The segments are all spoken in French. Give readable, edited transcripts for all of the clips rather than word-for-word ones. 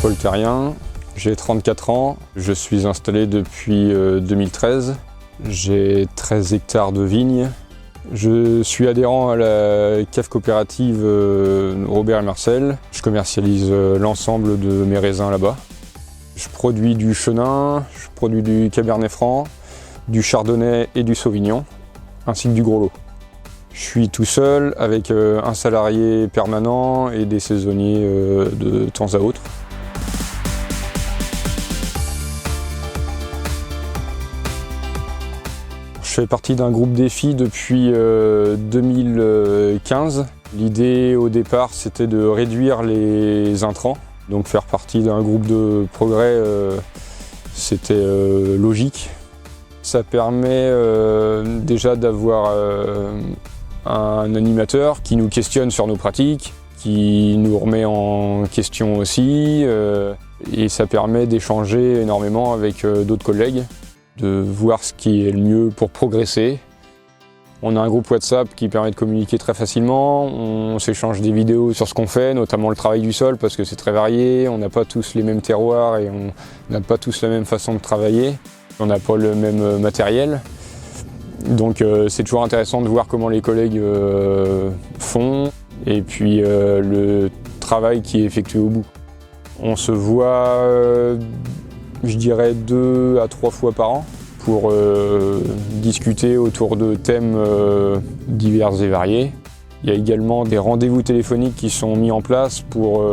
Paul Terrien, j'ai 34 ans, je suis installé depuis 2013. J'ai 13 hectares de vignes. Je suis adhérent à la cave coopérative Robert et Marcel. Je commercialise l'ensemble de mes raisins là-bas. Je produis du chenin, je produis du cabernet franc, du chardonnay et du sauvignon, ainsi que du gros lot. Je suis tout seul avec un salarié permanent et des saisonniers de temps à autre. Je fais partie d'un groupe défi depuis 2015. L'idée au départ, c'était de réduire les intrants. Donc faire partie d'un groupe de progrès, c'était logique. Ça permet déjà d'avoir un animateur qui nous questionne sur nos pratiques, qui nous remet en question aussi, et ça permet d'échanger énormément avec d'autres collègues, de voir ce qui est le mieux pour progresser. On a un groupe WhatsApp qui permet de communiquer très facilement, on s'échange des vidéos sur ce qu'on fait, notamment le travail du sol parce que c'est très varié, on n'a pas tous les mêmes terroirs et on n'a pas tous la même façon de travailler, on n'a pas le même matériel. Donc c'est toujours intéressant de voir comment les collègues font et puis le travail qui est effectué au bout. On se voit, je dirais 2 à 3 fois par an pour discuter autour de thèmes divers et variés. Il y a également des rendez-vous téléphoniques qui sont mis en place pour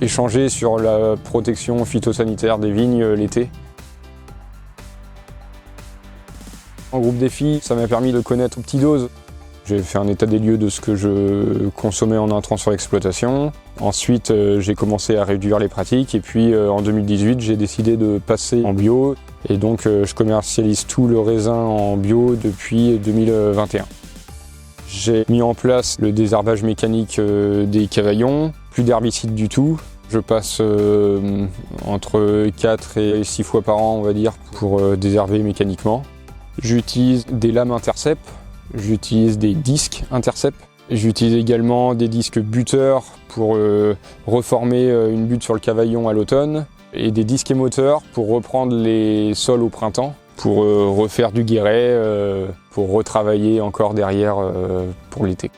échanger sur la protection phytosanitaire des vignes l'été. En groupe défi, ça m'a permis de connaître aux petites doses. J'ai fait un état des lieux de ce que je consommais en intrants sur l'exploitation. Ensuite, j'ai commencé à réduire les pratiques et puis en 2018, j'ai décidé de passer en bio. Et donc, je commercialise tout le raisin en bio depuis 2021. J'ai mis en place le désherbage mécanique des cavaillons, plus d'herbicides du tout. Je passe entre 4 et 6 fois par an, on va dire, pour désherber mécaniquement. J'utilise des lames intercept, j'utilise des disques intercept. J'utilise également des disques buteurs pour reformer une butte sur le cavaillon à l'automne et des disques émoteurs pour reprendre les sols au printemps, pour refaire du guéret, pour retravailler encore derrière pour l'été.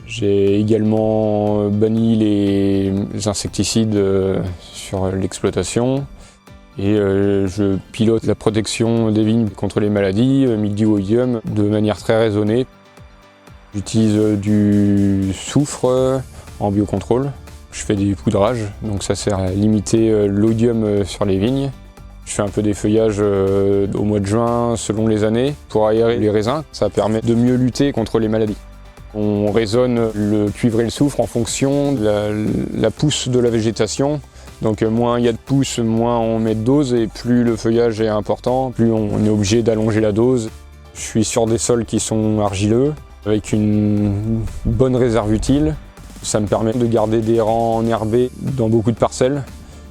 J'ai également banni les insecticides sur l'exploitation. Et je pilote la protection des vignes contre les maladies, mildiou, oïdium, de manière très raisonnée. J'utilise du soufre en biocontrôle. Je fais des poudrages, donc ça sert à limiter l'oïdium sur les vignes. Je fais un peu d'effeuillage au mois de juin selon les années pour aérer les raisins. Ça permet de mieux lutter contre les maladies. On raisonne le cuivre et le soufre en fonction de la pousse de la végétation. Donc moins il y a de pousses, moins on met de dose et plus le feuillage est important, plus on est obligé d'allonger la dose. Je suis sur des sols qui sont argileux, avec une bonne réserve utile. Ça me permet de garder des rangs enherbés dans beaucoup de parcelles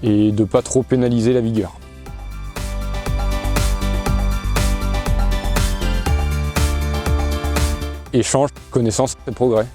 et de ne pas trop pénaliser la vigueur. Échange, connaissance et progrès.